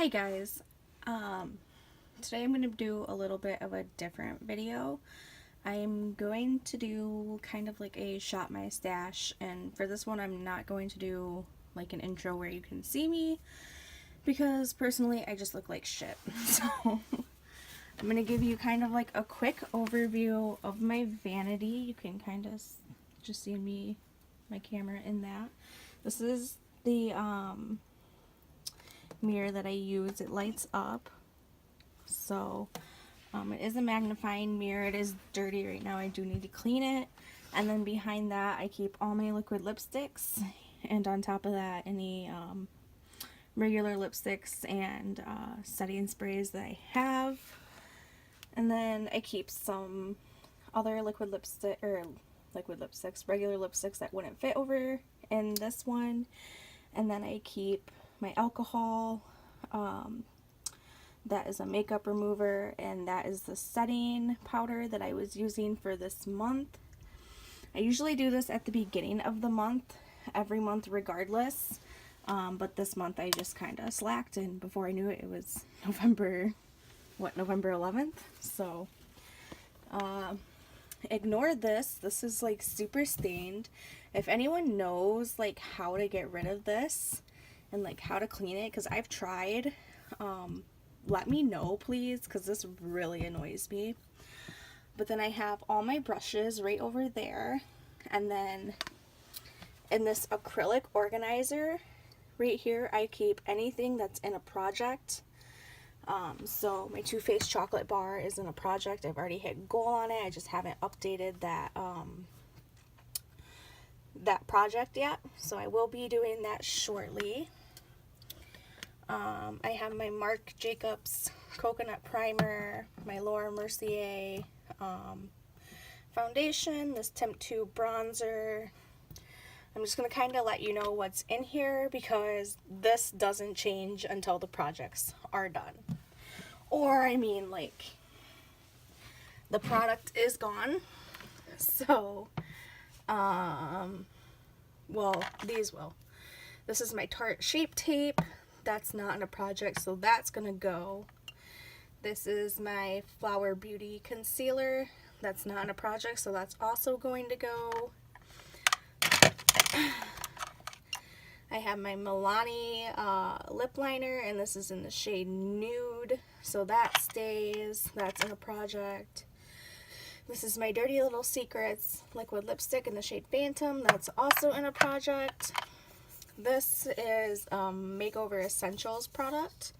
Hi guys. Today I'm going to do a little bit of a different video. I'm going to do kind of like a shop my stash, and for this one I'm not going to do like an intro where you can see me because personally I just look like shit. So I'm going to give you kind of like a quick overview of my vanity. You can kind of just see me, my camera in that. This is the mirror that I use. It lights up. So it is a magnifying mirror. It is dirty right now. I do need to clean it. And then behind that I keep all my liquid lipsticks, and on top of that any regular lipsticks and setting sprays that I have. And then I keep some other regular lipsticks that wouldn't fit over in this one. And then I keep my alcohol. That is a makeup remover, and that is the setting powder that I was using for this month. I usually do this at the beginning of the month, every month regardless, but this month I just kind of slacked, and before I knew it, it was November 11th, so ignore this. This is like super stained. If anyone knows like how to get rid of this and like how to clean it, because I've tried, let me know please, because this really annoys me. But then I have all my brushes right over there, and then in this acrylic organizer right here I keep anything that's in a project. So my Too Faced chocolate bar is in a project. I've already hit goal on it. I just haven't updated that that project yet, so I will be doing that shortly. I have my Marc Jacobs coconut primer, my Laura Mercier foundation, this Temp 2 bronzer. I'm just going to kind of let you know what's in here because this doesn't change until the projects are done. Or, I mean, like, the product is gone. So, well, these will. This is my Tarte Shape Tape. That's not in a project, so that's going to go. This is my Flower Beauty concealer. That's not in a project, so that's also going to go. I have my Milani lip liner, and this is in the shade Nude, so that stays. That's in a project. This is my Dirty Little Secrets liquid lipstick in the shade Phantom. That's also in a project. This is Makeover Essentials product.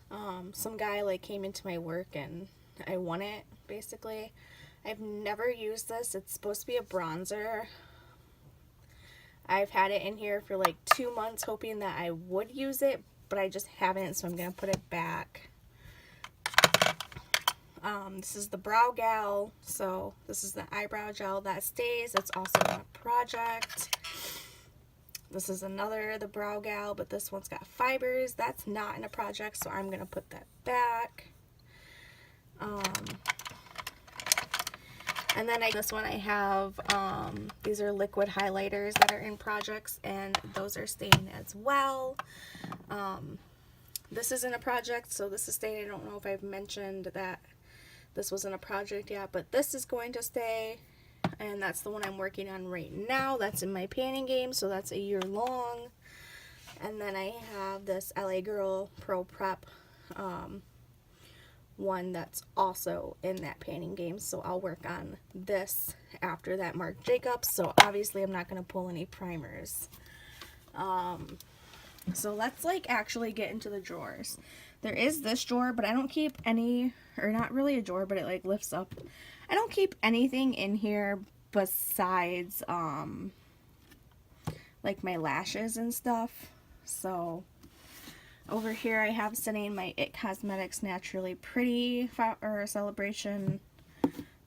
Some guy like came into my work and I won it, basically. I've never used this. It's supposed to be a bronzer. I've had it in here for like 2 months hoping that I would use it, but I just haven't, so I'm going to put it back. This is the Brow Gal, so this is the eyebrow gel that stays. It's also in a project. This is another, the Brow Gal, but this one's got fibers. That's not in a project, so I'm going to put that back. And then this one I have, these are liquid highlighters that are in projects, and those are staying as well. This is in a project, so this is staying. I don't know if I've mentioned that this was in a project yet, but this is going to stay, and that's the one I'm working on right now. That's in my panning game, so that's a year long. And then I have this LA Girl Pro Prep one that's also in that panning game, so I'll work on this after that Marc Jacobs. So obviously I'm not going to pull any primers. So let's like actually get into the drawers. There is this drawer, but I don't keep any, or not really a drawer, but it like lifts up. I don't keep anything in here besides like my lashes and stuff. So over here I have sitting my IT Cosmetics Naturally Pretty Celebration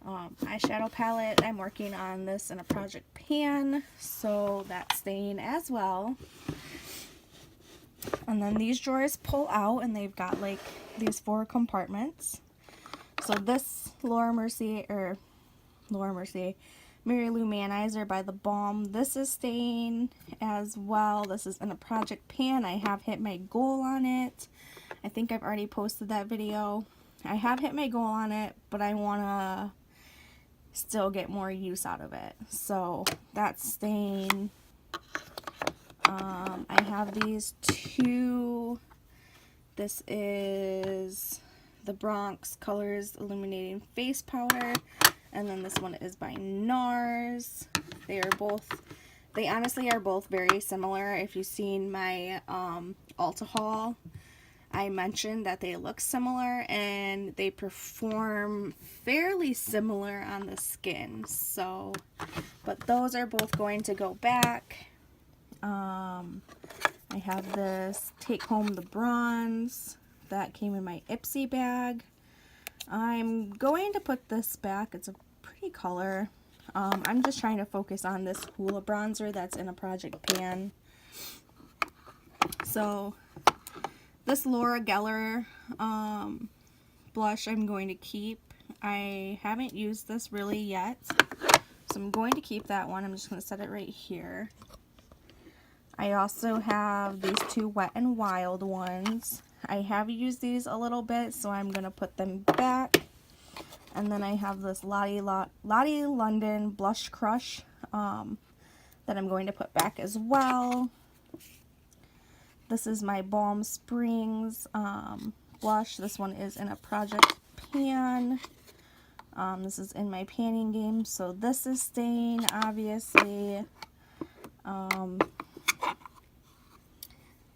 eyeshadow palette. I'm working on this in a project pan, so that's staying as well. And then these drawers pull out, and they've got like these 4 compartments. So this Laura Mercier Mary Lou Manizer by The Balm. This is staying as well. This is in a project pan. I have hit my goal on it. I think I've already posted that video. I have hit my goal on it, but I want to still get more use out of it. So that's stain. I have these two. This is the Bronx Colors Illuminating Face Powder, and then this one is by NARS. They honestly are both very similar. If you've seen my Ulta haul, I mentioned that they look similar and they perform fairly similar on the skin. So, but those are both going to go back. I have this Take Home the Bronze that came in my Ipsy bag. I'm going to put this back. It's a pretty color. I'm just trying to focus on this Hoola bronzer that's in a project pan. So this Laura Geller blush I'm going to keep. I haven't used this really yet, so I'm going to keep that one. I'm just going to set it right here. I also have these two Wet n Wild ones. I have used these a little bit, so I'm going to put them back. And then I have this Lottie London Blush Crush that I'm going to put back as well. This is my Balm Springs blush. This one is in a project pan. This is in my panning game, so this is staying, obviously.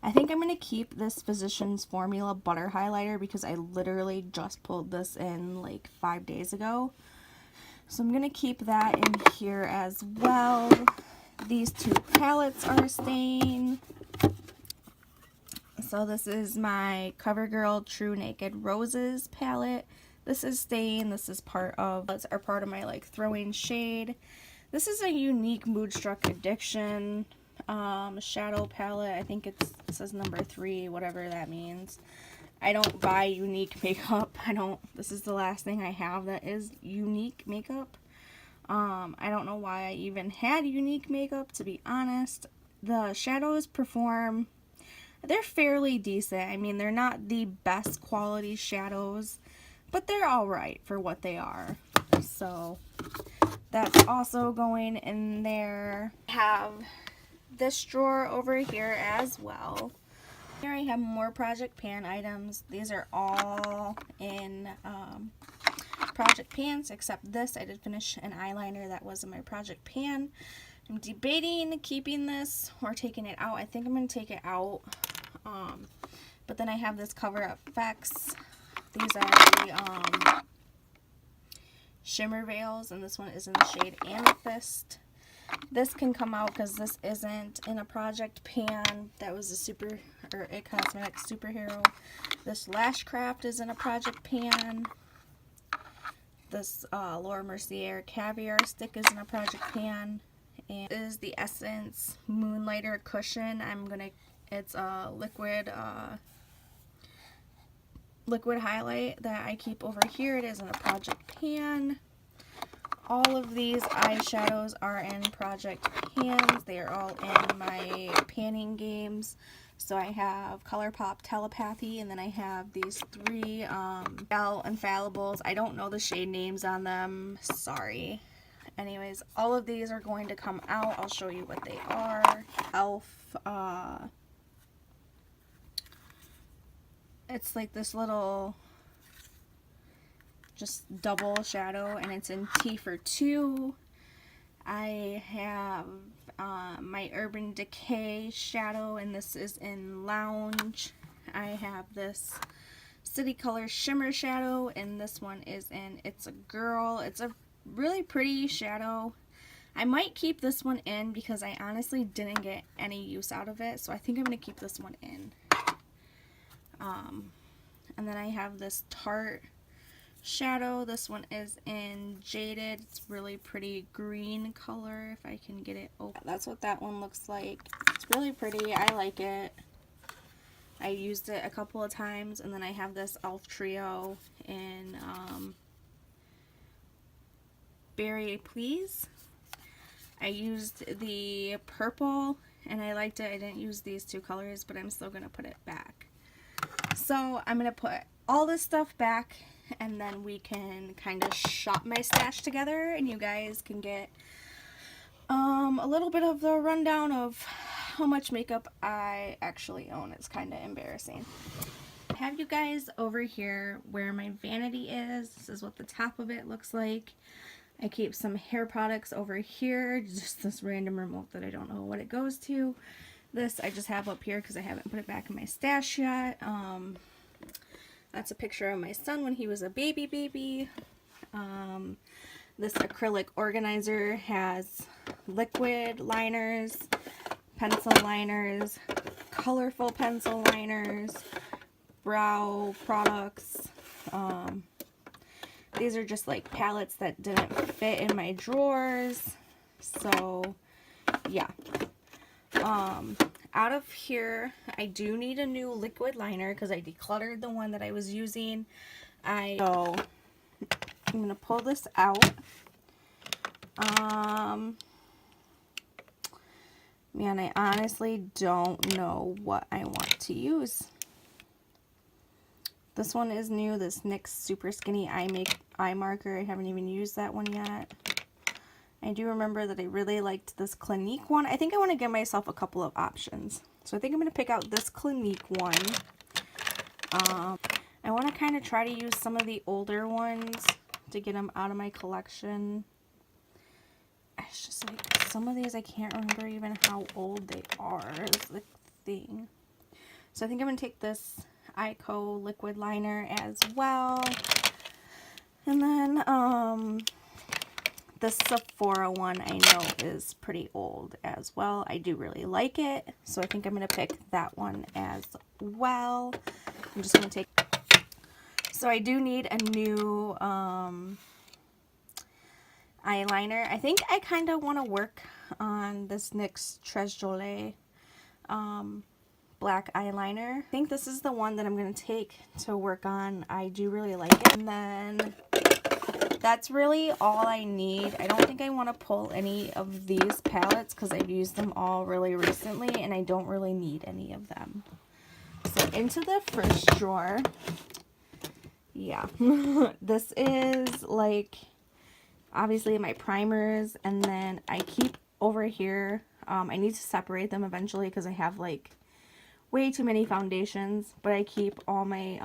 I think I'm going to keep this Physicians Formula Butter Highlighter because I literally just pulled this in like 5 days ago. So I'm going to keep that in here as well. These two palettes are staying. So this is my CoverGirl True Naked Roses palette. This is staying. This is part of my like throwing shade. This is a Unique Moodstruck Addiction shadow palette. I think it says number 3, whatever that means. I don't buy Unique makeup. This is the last thing I have that is Unique makeup. I don't know why I even had Unique makeup, to be honest. The shadows perform, they're fairly decent. I mean, they're not the best quality shadows, but they're alright for what they are. So that's also going in there. I have this drawer over here as well. Here I have more project pan items. These are all in project pans, except this. I did finish an eyeliner that was in my project pan. I'm debating keeping this or taking it out. I think I'm going to take it out. But then I have this Cover FX. These are the shimmer veils, and this one is in the shade Amethyst. This can come out because this isn't in a project pan. That was a It Cosmetics superhero. This Lash Craft is in a project pan. This Laura Mercier Caviar stick is in a project pan. And this is the Essence Moonlighter cushion. It's a liquid highlight that I keep over here. It is in a project pan. All of these eyeshadows are in project pans. They are all in my panning games. So I have ColourPop Telepathy, and then I have these 3 Belle Infallibles. I don't know the shade names on them. Sorry. Anyways, all of these are going to come out. I'll show you what they are. e.l.f. It's like this little just double shadow, and it's in T for 2. I have my Urban Decay shadow, and this is in Lounge. I have this City Color Shimmer shadow, and this one is in It's a Girl. It's a really pretty shadow. I might keep this one in because I honestly didn't get any use out of it, so I think I'm going to keep this one in. And then I have this Tarte shadow. This one is in Jaded. It's really pretty green color, if I can get it open. That's what that one looks like. It's really pretty. I like it. I used it a couple of times. And then I have this e.l.f. trio in Berry Please. I used the purple and I liked it. I didn't use these 2 colors, but I'm still going to put it back. So I'm going to put all this stuff back, and then we can kind of shop my stash together, and you guys can get a little bit of the rundown of how much makeup I actually own. It's kind of embarrassing. I have you guys over here where my vanity is. This is what the top of it looks like. I keep some hair products over here, just this random remote that I don't know what it goes to. This I just have up here because I haven't put it back in my stash yet. That's a picture of my son when he was a baby. This acrylic organizer has liquid liners, pencil liners, colorful pencil liners, brow products. These are just like palettes that didn't fit in my drawers. So yeah. Out of here, I do need a new liquid liner because I decluttered the one that I was using. So I'm going to pull this out. Man, I honestly don't know what I want to use. This one is new, this NYX Super Skinny Eye Marker. I haven't even used that one yet. I do remember that I really liked this Clinique one. I think I want to give myself a couple of options. So I think I'm going to pick out this Clinique one. I want to kind of try to use some of the older ones to get them out of my collection. It's just like some of these I can't remember even how old they are is the thing. So I think I'm going to take this Ico liquid liner as well. And then the Sephora one I know is pretty old as well. I do really like it, so I think I'm going to pick that one as well. I'm just going to take... So I do need a new eyeliner. I think I kind of want to work on this NYX Tres Jolie black eyeliner. I think this is the one that I'm going to take to work on. I do really like it. And then that's really all I need. I don't think I want to pull any of these palettes because I've used them all really recently and I don't really need any of them. So into the first drawer, yeah, this is like obviously my primers, and then I keep over here, I need to separate them eventually because I have like way too many foundations, but I keep all my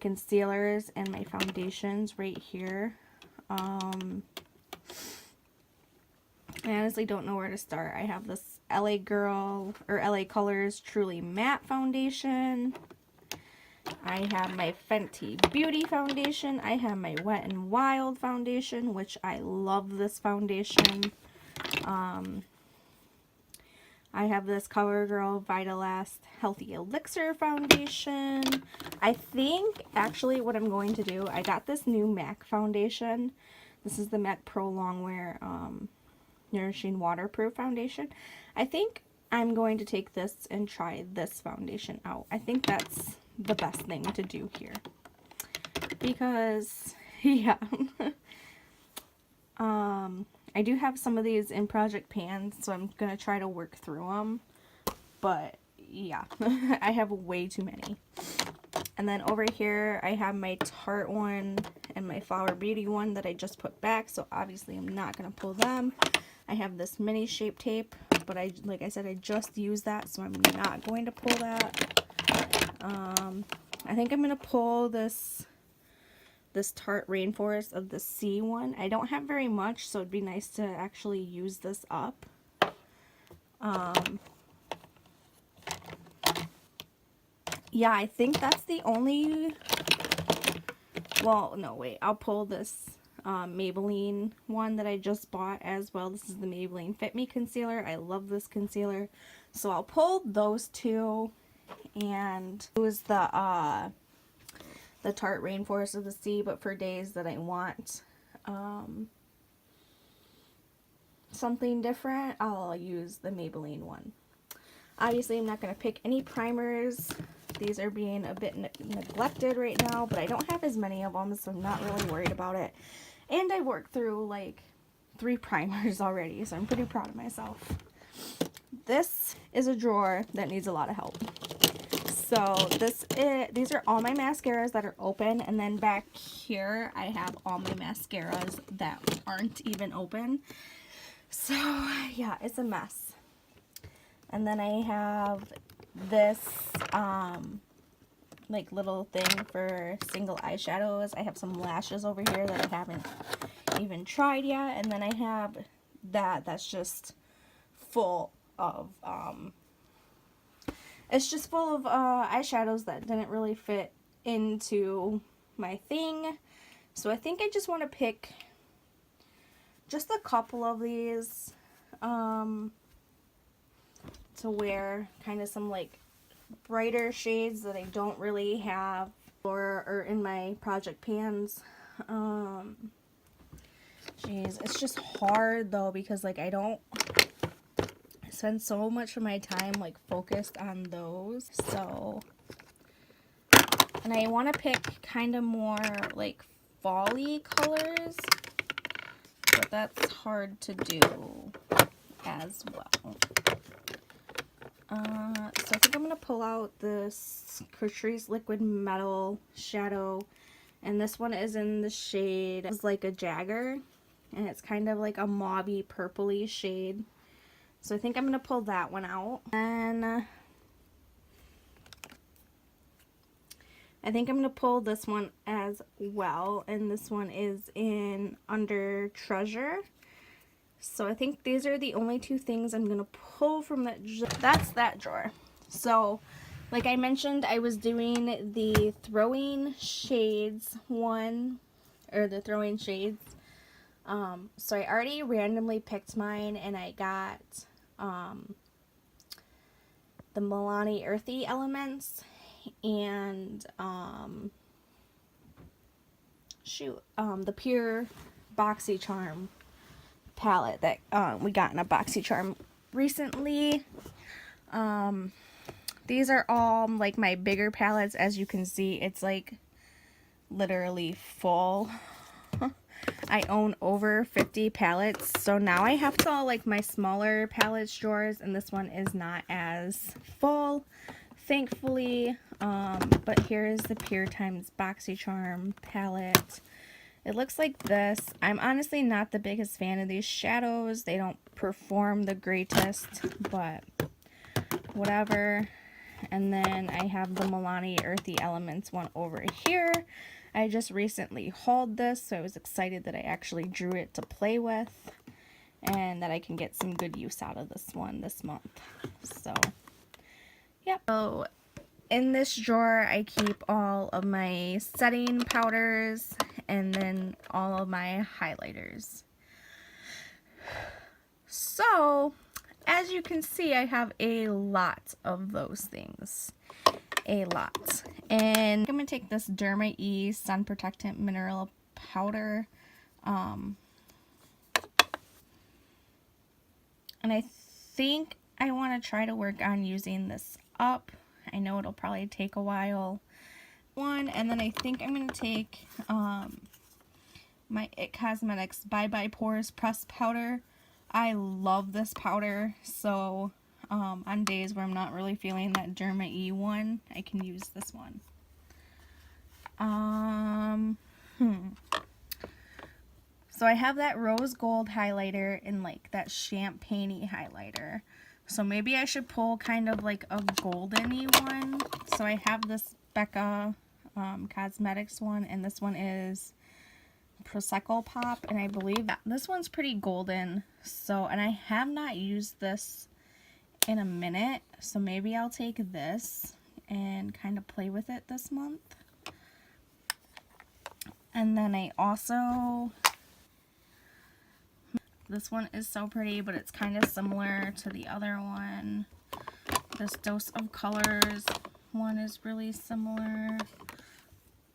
concealers and my foundations right here. I honestly don't know where to start. I have this LA Girl or LA Colors Truly Matte Foundation. I have my Fenty Beauty Foundation. I have my Wet n Wild Foundation, which I love this foundation. I have this CoverGirl Vitalast Healthy Elixir Foundation. I think actually what I'm going to do, I got this new MAC foundation. This is the MAC Pro Longwear Nourishing Waterproof Foundation. I think I'm going to take this and try this foundation out. I think that's the best thing to do here. Because, yeah. I do have some of these in project pans, so I'm going to try to work through them. But, yeah, I have way too many. And then over here, I have my Tarte one and my Flower Beauty one that I just put back, so obviously I'm not going to pull them. I have this mini Shape Tape, but like I said, I just used that, so I'm not going to pull that. I think I'm going to pull this Tarte Rainforest of the Sea one. I don't have very much, so it'd be nice to actually use this up. Yeah, I think that's the only... Well, no, wait. I'll pull this Maybelline one that I just bought as well. This is the Maybelline Fit Me Concealer. I love this concealer. So I'll pull those two. And it was the Tarte Rainforest of the Sea, but for days that I want something different, I'll use the Maybelline one. Obviously, I'm not going to pick any primers. These are being a bit neglected right now, but I don't have as many of them, so I'm not really worried about it. And I worked through like 3 primers already, so I'm pretty proud of myself. This is a drawer that needs a lot of help. So these are all my mascaras that are open, and then back here I have all my mascaras that aren't even open. So yeah, it's a mess. And then I have this like little thing for single eyeshadows. I have some lashes over here that I haven't even tried yet, and then I have that's just full of it's just full of eyeshadows that didn't really fit into my thing. So I think I just want to pick just a couple of these to wear, kind of some like brighter shades that I don't really have or in my project pans. Jeez, it's just hard though, because like I don't spend so much of my time like focused on those. So, and I want to pick kind of more like fall-y colors, but that's hard to do as well. So I think I'm going to pull out this Catrice Liquid Metal Shadow, and this one is in the shade, it's like a Jagger, and it's kind of like a mauvey purpley shade. So I think I'm going to pull that one out. And I think I'm going to pull this one as well, and this one is in Under Treasure. So I think these are the only two things I'm going to pull from that. That's that drawer. So like I mentioned, I was doing the Throwing Shades one, or the Throwing Shades. So I already randomly picked mine, and I got the Milani Earthy Elements and the Pure BoxyCharm palette that we got in a BoxyCharm recently. These are all like my bigger palettes. As you can see, it's like literally full. I own over 50 palettes, so now I have to all like my smaller palettes drawers, and this one is not as full, thankfully. But here is the Pure Times BoxyCharm palette. It looks like this. I'm honestly not the biggest fan of these shadows. They don't perform the greatest, but whatever. And then I have the Milani Earthy Elements one over here. I just recently hauled this, so I was excited that I actually drew it to play with, and that I can get some good use out of this one this month. So, yeah. So, in this drawer, I keep all of my setting powders and then all of my highlighters. So, as you can see, I have a lot of those things. A lot. And I'm going to take this Derma E Sun Protectant Mineral Powder. And I think I want to try to work on using this up. I know it'll probably take a while. And then I think I'm going to take my IT Cosmetics Bye Bye Pores Press Powder. I love this powder, so on days where I'm not really feeling that Derma E one, I can use this one. So I have that rose gold highlighter and like that champagne-y highlighter. So maybe I should pull kind of like a golden-y one. So I have this Becca Cosmetics one, and this one is Prosecco Pop, and I believe that this one's pretty golden. So, and I have not used this in a minute, so maybe I'll take this and kind of play with it this month. And then I also, this one is so pretty, but it's kind of similar to the other one. This Dose of Colors one is really similar.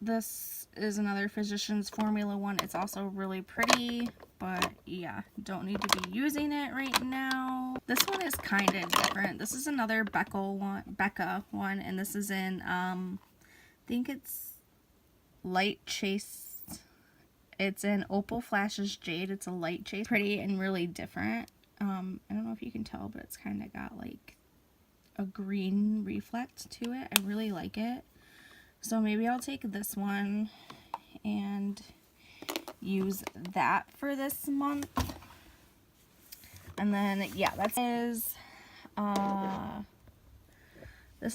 This is another Physicians Formula one. It's also really pretty, but yeah, don't need to be using it right now. This one is kind of different. This is another Becca one, and this is in, I think it's Light Chase. It's in Opal Flashes Jade. It's a light chase. Pretty and really different. I don't know if you can tell, but it's kind of got like a green reflect to it. I really like it. So maybe I'll take this one and use that for this month. And then, yeah, this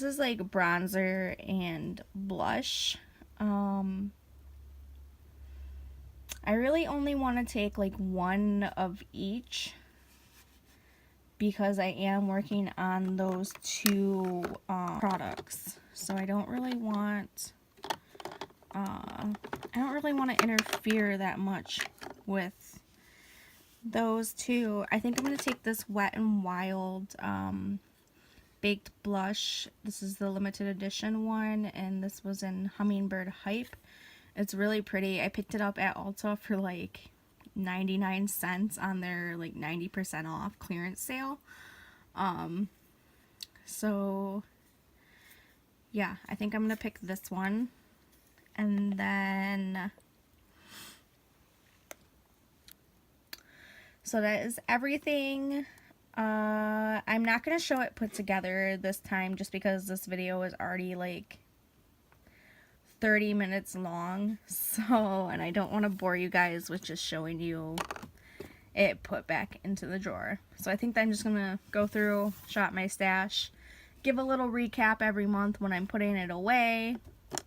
is like bronzer and blush. I really only want to take like one of each because I am working on those two products. So I don't really want to interfere that much with those two. I think I'm going to take this Wet n Wild baked blush. This is the limited edition one, and this was in Hummingbird Hype. It's really pretty. I picked it up at Ulta for like 99 cents on their like 90% off clearance sale. So yeah, I think I'm gonna pick this one. And then so that is everything. I'm not gonna show it put together this time just because this video is already like 30 minutes long, so, and I don't want to bore you guys with just showing you it put back into the drawer. So I think I'm just gonna go through, shop my stash, give a little recap every month when I'm putting it away.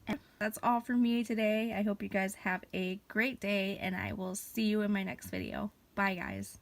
And that's all for me today. I hope you guys have a great day, and I will see you in my next video. Bye, guys.